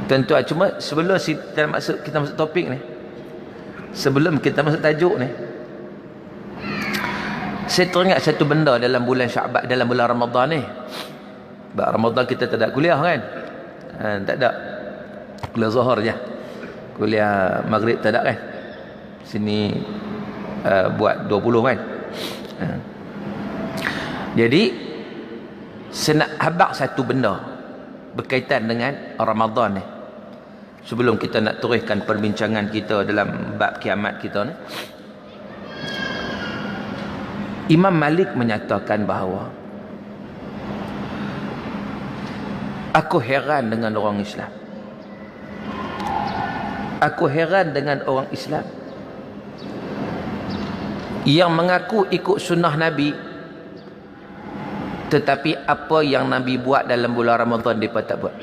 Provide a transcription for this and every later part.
Tuan-tuan, cuma sebelum kita masuk topik ni, sebelum kita masuk tajuk ni, saya teringat satu benda dalam bulan Syaban, dalam bulan Ramadan ni. Sebab Ramadan kita tak ada kuliah kan? Tak ada. Kuliah Zuhur je. Kuliah Maghrib tak ada kan? Sini buat 20 kan? Jadi saya nak habaq satu benda berkaitan dengan Ramadan ni. Sebelum kita nak teruskan perbincangan kita dalam bab kiamat kita ni. Imam Malik menyatakan bahawa aku heran dengan orang Islam. Aku heran dengan orang Islam yang mengaku ikut sunnah Nabi, tetapi apa yang Nabi buat dalam bulan Ramadan mereka tak buat.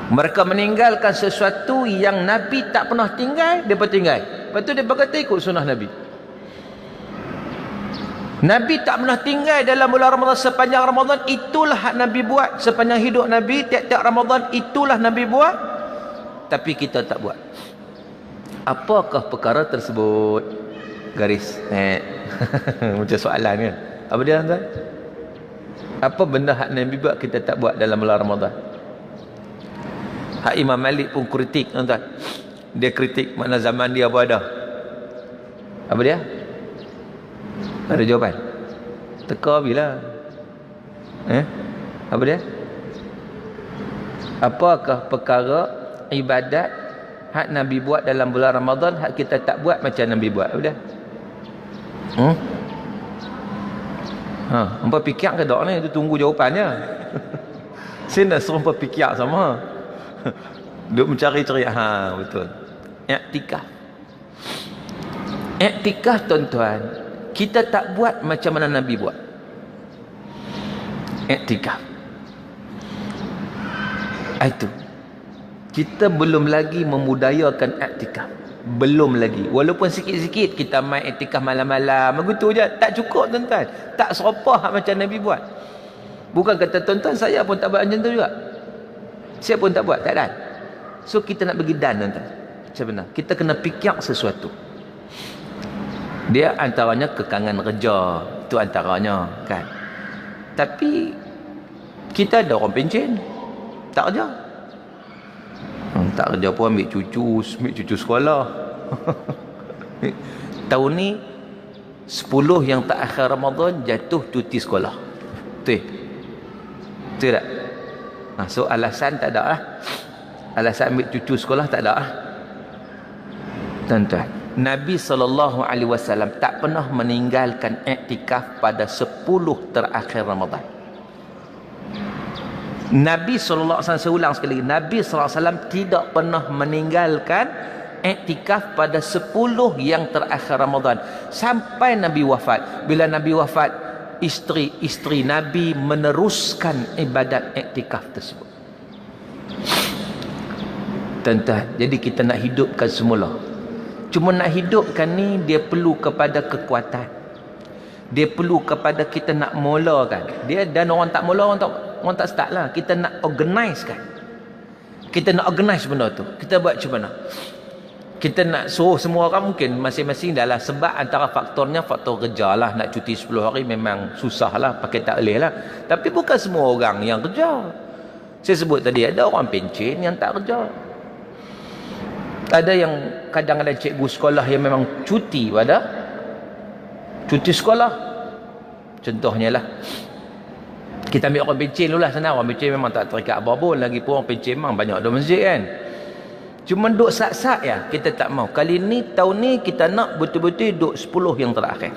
Mereka meninggalkan sesuatu yang Nabi tak pernah tinggal, mereka tinggal. Lepas tu mereka kata ikut sunnah Nabi. Nabi tak pernah tinggal dalam bulan Ramadan. Sepanjang Ramadan itulah hak Nabi buat. Sepanjang hidup Nabi, tiap-tiap Ramadan itulah Nabi buat, tapi kita tak buat. Apakah perkara tersebut? Garis macam soalan kan. Apa dia tuan? Apa benda hak Nabi buat kita tak buat dalam bulan Ramadan? Hak Imam Malik pun kritik tuan. Dia kritik mana zaman dia apa ada. Apa dia? Ada jawapan? Teka bila? Apa dia? Apakah perkara ibadat hak Nabi buat dalam bulan Ramadan hak kita tak buat macam Nabi buat? Apa dia? Hampa fikir ke tak ni? Itu tunggu jawapannya. Saya nak suruh hampa fikir sama. Duk mencari-cari. Betul. Iktikaf. Iktikaf tuan-tuan, kita tak buat macam mana Nabi buat. Iktikaf. Itu. Kita belum lagi memudayakan iktikaf. Belum lagi. Walaupun sikit-sikit kita main iktikaf malam-malam, begitu je. Tak cukup tuan-tuan. Tak serupa macam Nabi buat. Bukan kata tuan-tuan saya pun tak buat macam tu juga. Saya pun tak buat. Tak dan. So kita nak bagi dan tuan-tuan. Macam mana? Kita kena fikir sesuatu. Dia antaranya kekangan kerja, itu antaranya kan. Tapi kita ada orang pencen tak kerja. Tak kerja pun ambil cucu sekolah. Tahun ni 10 yang terakhir Ramadan jatuh cuti sekolah. Betul tak? So alasan tak ada lah. Alasan ambil cucu sekolah tak ada lah. Tuan-tuan, Nabi SAW tak pernah meninggalkan iktikaf pada 10 terakhir Ramadan. Nabi SAW, saya ulang sekali lagi, Nabi SAW tidak pernah meninggalkan iktikaf pada 10 yang terakhir Ramadan sampai Nabi wafat. Bila Nabi wafat, isteri Nabi meneruskan ibadat iktikaf tersebut. Tuan-tuan, jadi kita nak hidupkan semula. Cuma nak hidupkan ni dia perlu kepada kekuatan. Dia perlu kepada kita nak mulakan. Dia dan orang tak mula, orang tak start lah. Kita nak organize kan. Kita nak organize benda tu. Kita buat macam mana? Kita nak suruh semua orang, mungkin masing-masing dah lah. Sebab antara faktornya faktor kerja lah. Nak cuti 10 hari memang susah lah. Pakai tak boleh lah. Tapi bukan semua orang yang kerja. Saya sebut tadi ada orang pencen yang tak kerja. Ada yang kadang-kadang cikgu sekolah yang memang cuti pada cuti sekolah. Contohnya lah, kita ambil orang pencen dulu lah sana. Orang pencen memang tak terikat apa pun. Lagi pun orang pencen memang banyak ada masjid kan. Cuma duduk sat-sat ya, kita tak mau. Kali ni, tahun ni kita nak betul-betul duduk 10 yang terakhir.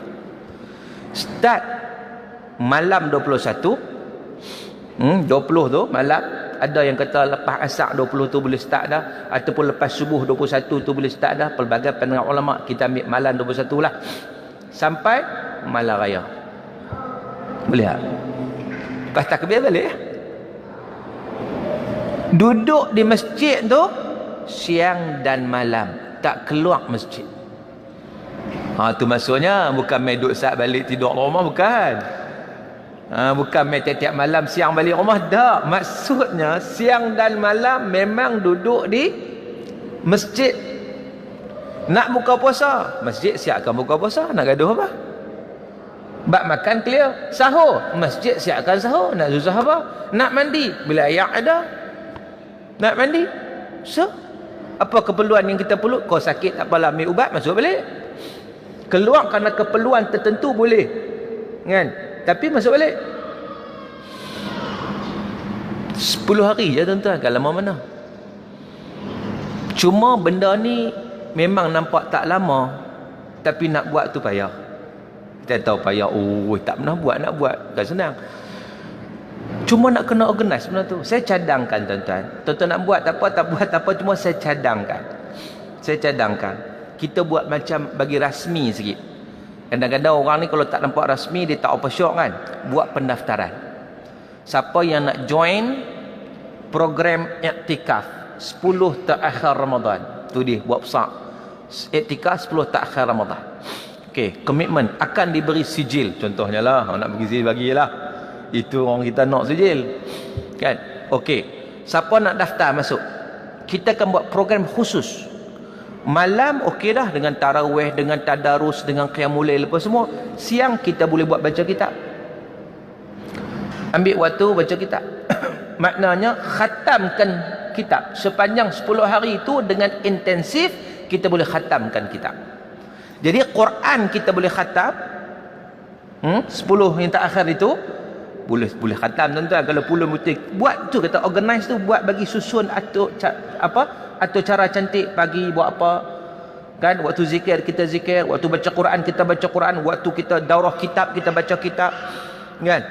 Start malam 21. 20 tu malam. Ada yang kata lepas asar 20 tu boleh start dah, ataupun lepas subuh 21 tu boleh start dah. Pelbagai pandangan ulama, kita ambil malam 21 lah sampai malam raya. Boleh tak? Lepas takbir balik. Duduk di masjid tu siang dan malam, tak keluar masjid. Tu maksudnya bukan main duduk saat balik tidur rumah, bukan. Bukan main tiap-tiap malam siang balik rumah. Tak. Maksudnya siang dan malam memang duduk di masjid. Nak buka puasa, masjid siapkan buka puasa. Nak gaduh apa? Bak makan clear. Sahur, masjid siapkan sahur. Nak susah apa? Nak mandi, bila ayak ada. Nak mandi. So, apa keperluan yang kita perlu? Kau sakit tak apalah, ambil ubat, masuk balik. Keluar kerana keperluan tertentu boleh. Kan? Tapi masuk balik 10 hari je tuan-tuan, kat lama mana. Cuma benda ni memang nampak tak lama, tapi nak buat tu payah. Kita tahu payah. Tak pernah buat, nak buat kan senang. Cuma nak kena organize benda tu. Saya cadangkan tuan-tuan. Tuan-tuan nak buat tak apa, tak buat tak apa, cuma saya cadangkan. Kita buat macam bagi rasmi sikit. Kadang-kadang orang ni kalau tak nampak rasmi, dia tak apa syok kan. Buat pendaftaran. Siapa yang nak join program iktikaf 10 terakhir Ramadan, tu dia buat besar. Iktikaf 10 terakhir Ramadan. Okey, komitmen akan diberi sijil. Contohnya lah, nak bagi sijil, bagilah. Itu orang kita nak sijil. Kan? Okey. Siapa nak daftar masuk? Kita akan buat program khusus. Malam okey dah, dengan tarawih, dengan tadarus, dengan qiyamul lail apa semua. Siang kita boleh buat baca kitab. Ambil waktu baca kitab. Maknanya khatamkan kitab sepanjang 10 hari itu dengan intensif. Kita boleh khatamkan kitab. Jadi Quran kita boleh khatam 10 yang terakhir itu boleh khatam tuan-tuan. Kalau puluh butik buat tu, kata organize tu, buat bagi susun atau atau cara cantik. Pagi buat apa kan, waktu zikir kita zikir, waktu baca Quran kita baca Quran, waktu kita daurah kitab kita baca kitab kan.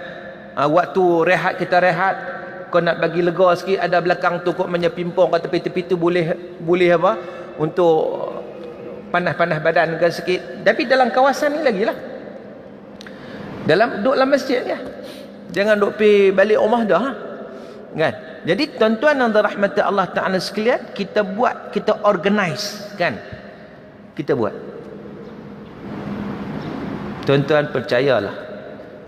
Waktu rehat kita rehat. Kau nak bagi lega sikit, ada belakang tu kok menyepimpong kat tepi-tepi tu, boleh apa untuk panas-panas badan ke sikit. Tapi dalam kawasan ni lagi lah, duduk dalam masjid ya. Jangan duduk pergi balik rumah dah kan. Jadi tuan-tuan yang dirahmati Allah Ta'ala sekalian, kita buat, kita organize kan. Kita buat. Tuan-tuan percayalah,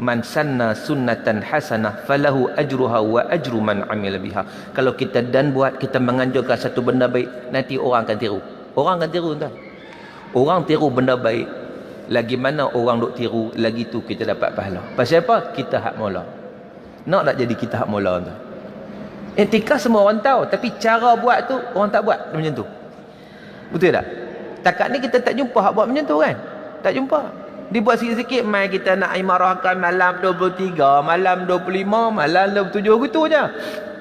man sanna sunnatan hasanah falahu ajruha wa ajru man amila biha. Kalau kita dan buat, kita menganjurkan satu benda baik, nanti orang akan tiru. Orang akan tiru tuan. Orang tiru benda baik, lagi mana orang duk tiru, lagi tu kita dapat pahala. Pasal apa? Kita hak mula. Nak tak jadi kita hak mula tuan. Iktikaf semua orang tahu, tapi cara buat tu orang tak buat macam tu. Betul tak? Takat ni kita tak jumpa hak buat macam tu kan? Tak jumpa. Dibuat sikit-sikit, mai kita nak imarahkan malam 23, malam 25, malam 27 gitu je.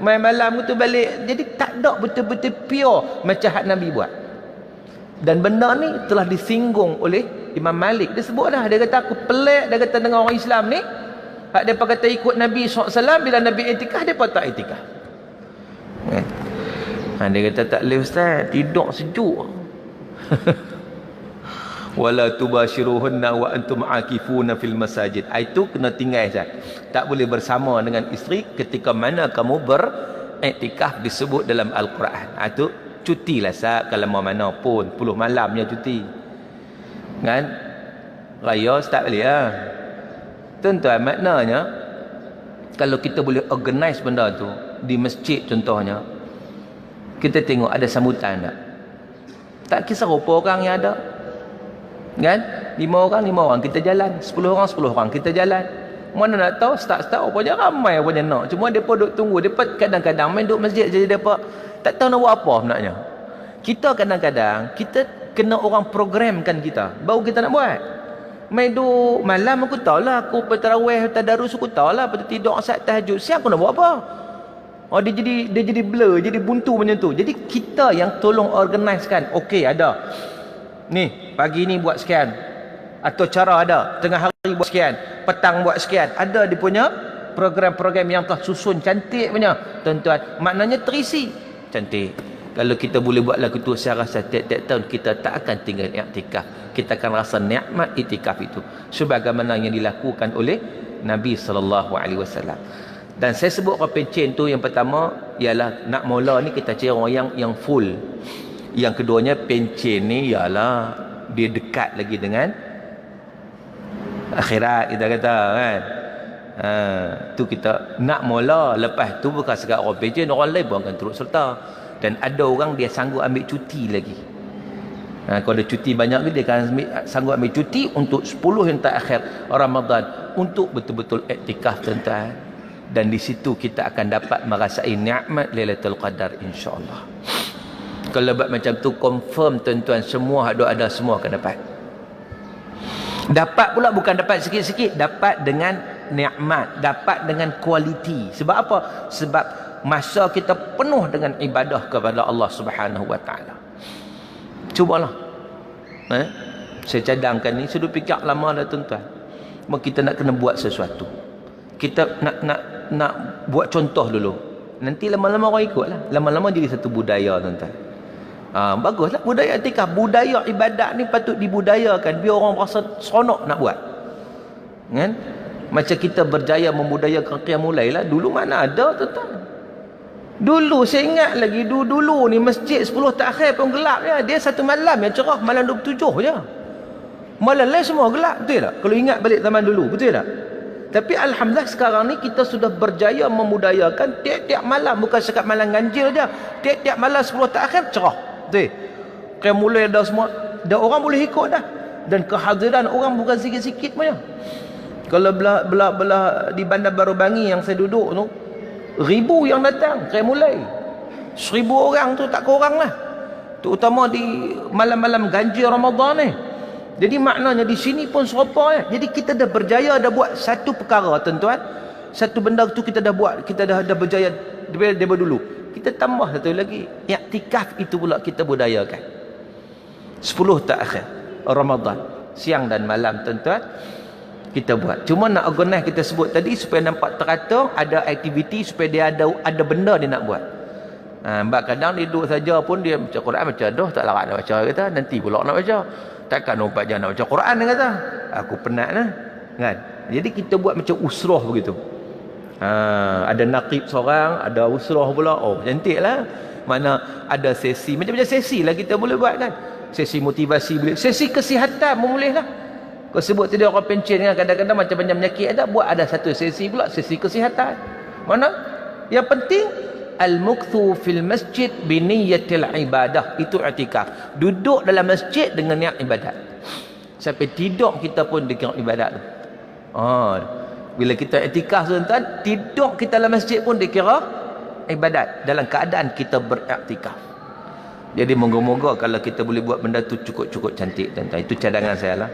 Mai malam itu balik. Jadi tak ada betul-betul pure macam hak Nabi buat. Dan benda ni telah disinggung oleh Imam Malik. Dia sebut dah, dia kata aku pelik, dia kata dengan orang Islam ni, hak depa kata ikut Nabi SAW, bila Nabi iktikaf depa tak iktikaf. Dia kata tak boleh ustaz, tidur sejuk. Wala tubashiruhunna wa antum akifuna fil masajid. Itu kena tinggal Ustaz. Tak boleh bersama dengan isteri ketika mana kamu beriktikaf, disebut dalam Al-Quran. Itu cutilah Ustaz, kalau mau mana pun 10 malamnya cuti. Kan? Raya tak boleh lah. Tuan-tuan, maknanya kalau kita boleh organize benda tu di masjid contohnya, kita tengok ada sambutan tak? Tak kisah berapa orang yang ada. Kan? 5 orang kita jalan, 10 orang kita jalan. Mana nak tahu start rupanya ramai rupanya nak. Cuma depa duk tunggu, depa kadang-kadang main duk masjid je, depa tak tahu nak buat apa sebenarnya. Kita kadang-kadang kita kena orang programkan kita, baru kita nak buat. Main duk malam aku tahulah, aku bertarawih tadarus aku tahulah, lepas tu tidur saat tahajud. Siang aku nak buat apa? Dia jadi blur, jadi buntu macam tu. Jadi kita yang tolong organizekan. Okey, ada. Ni, pagi ni buat sekian. Atau cara ada. Tengah hari buat sekian. Petang buat sekian. Ada dia punya program-program yang telah susun cantik punya. Tuan-tuan, maknanya terisi. Cantik. Kalau kita boleh buat lagu tu, saya rasa tiap-tiap tahun kita tak akan tinggal iktikaf. Kita akan rasa nikmat iktikaf itu. Sebagaimana yang dilakukan oleh Nabi SAW. Dan saya sebut pencen tu, yang pertama ialah nak mula ni kita cari orang yang full. Yang keduanya pencen ni ialah dia dekat lagi dengan akhirat, kita kata kan. Tu kita nak mula, lepas tu bukan sekat orang pejen, orang lain pun akan turut serta. Dan ada orang dia sanggup ambil cuti lagi. Kalau ada cuti banyak dia akan sanggup ambil cuti untuk 10 yang terakhir Ramadan untuk betul-betul iktikaf, tuan-tuan. Dan di situ kita akan dapat merasai nikmat Lailatul Qadar, insya-Allah. Kalau buat macam tu confirm, tuan-tuan, semua ada semua akan dapat. Dapat pula bukan dapat sikit-sikit, dapat dengan nikmat, dapat dengan kualiti. Sebab apa? Sebab masa kita penuh dengan ibadah kepada Allah Subhanahu wa taala. Cubalah. Saya cadangkan ni sudah fikir lama dah, tuan-tuan. Kita nak kena buat sesuatu. Kita nak buat contoh dulu. Nanti lama-lama orang ikutlah. Lama-lama jadi satu budaya, tuan-tuan. Baguslah budaya iktikaf. Budaya ibadat ni patut dibudayakan biar orang rasa seronok nak buat. Kan? Macam kita berjaya membudayakan qiyamul lail lah. Dulu mana ada, tuan-tuan. Dulu saya ingat lagi dulu ni masjid 10 terakhir pun gelap ya. Dia satu malam yang cerah, malam 27 je. Malam lain semua gelap, betul tak? Kalau ingat balik zaman dulu, betul tak? Tapi alhamdulillah sekarang ni kita sudah berjaya memudayakan tiap-tiap malam, bukan sekat malam ganjil je. Tiap-tiap malam 10 terakhir cerah. Betul. Kan mulai dah semua, dah orang boleh ikut dah. Dan kehadiran orang bukan sikit-sikit punya. Kalau belah di Bandar Baru Bangi yang saya duduk tu, 1000 yang datang, kayak mulai 1000 orang tu tak kurang lah, terutama di malam-malam ganjil Ramadan ni. Jadi maknanya di sini pun serupa ya. Jadi kita dah berjaya dah buat satu perkara, tuan-tuan. Satu benda tu kita dah buat, kita dah berjaya daripada dulu. Kita tambah satu lagi, iktikaf itu pula kita budayakan. 10 terakhir Ramadan, siang dan malam, tuan-tuan, kita buat. Cuma nak organize kita sebut tadi supaya nampak teratur, ada aktiviti supaya dia ada benda dia nak buat. Sebab kadang dia duduk saja pun dia baca Quran, macam aduh tak larat nak baca, kata nanti pula nak baca. Takkan 24 jam nak baca Quran, dia kata. Aku penat lah. Kan? Jadi kita buat macam usrah begitu. Ada naqib seorang, ada usrah pula. Oh, cantik lah. Mana ada sesi, macam-macam sesi lah kita boleh buat kan. Sesi motivasi boleh, sesi kesihatan pun boleh lah. Kau sebut tadi orang pencen kan, kadang-kadang macam banyak penyakit ada, buat ada satu sesi pula, sesi kesihatan. Mana? Yang penting al-mukthu fil masjid bi niyyatil ibadah, itu i'tikaf. Duduk dalam masjid dengan niat ibadat. Sampai tidur kita pun dikira ibadat tu. Bila kita i'tikaf, tuan-tuan, tidur kita dalam masjid pun dikira ibadat dalam keadaan kita beriktikaf. Jadi moga-moga kalau kita boleh buat benda tu cukup-cukup cantik, tuan-tuan. Itu cadangan saya lah.